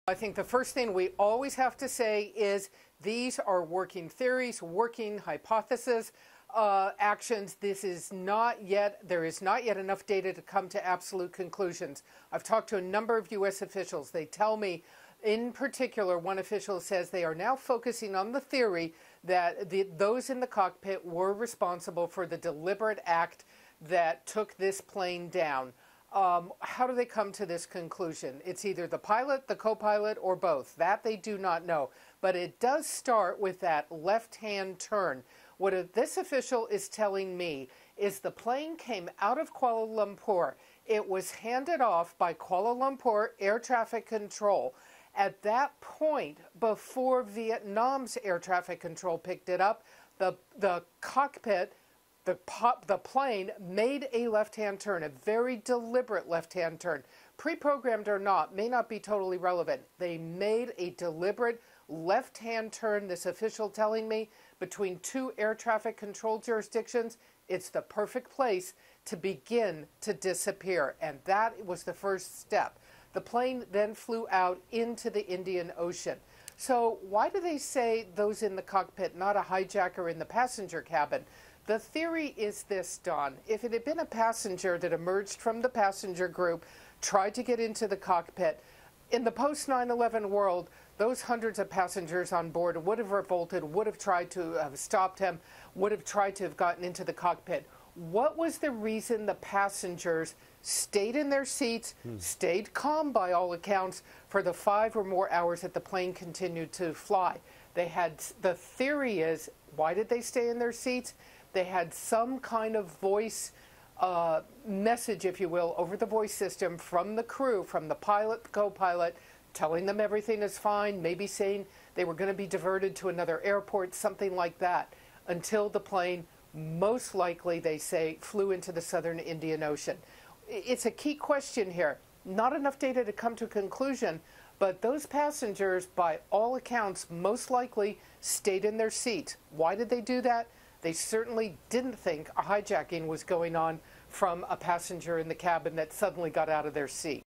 I think the first thing we always have to say is these are working theories, working hypotheses, actions. There is not yet enough data to come to absolute conclusions. I've talked to a number of U.S. officials. They tell me, in particular, one official says they are now focusing on the theory that those in the cockpit were responsible for the deliberate act that took this plane down. How do they come to this conclusion? It's either the pilot, the co-pilot, or both. That they do not know. But it does start with that left-hand turn. What this official is telling me is the plane came out of Kuala Lumpur. It was handed off by Kuala Lumpur Air Traffic Control. At that point, before Vietnam's air traffic control picked it up, the cockpit, the plane made a left-hand turn, a very deliberate left-hand turn. Pre-programmed or not, may not be totally relevant. They made a deliberate left-hand turn, this official telling me, between two air traffic control jurisdictions. It's the perfect place to begin to disappear, and that was the first step. The plane then flew out into the Indian Ocean. So why do they say those in the cockpit, not a hijacker in the passenger cabin? The theory is this, Don. If it had been a passenger that emerged from the passenger group, tried to get into the cockpit, in the post-9/11 world, those hundreds of passengers on board would have revolted, would have tried to have stopped him, would have tried to have gotten into the cockpit. What was the reason the passengers stayed in their seats, stayed calm by all accounts, for the 5 or more hours that the plane continued to fly? The theory is, why did they stay in their seats? They had some kind of voice message, if you will, over the voice system from the crew, from the pilot, the co-pilot, telling them everything is fine, maybe saying they were going to be diverted to another airport, something like that, until the plane, most likely, they say, flew into the southern Indian Ocean. It's a key question here. Not enough data to come to a conclusion, but those passengers, by all accounts, most likely stayed in their seats. Why did they do that? They certainly didn't think a hijacking was going on from a passenger in the cabin that suddenly got out of their seat.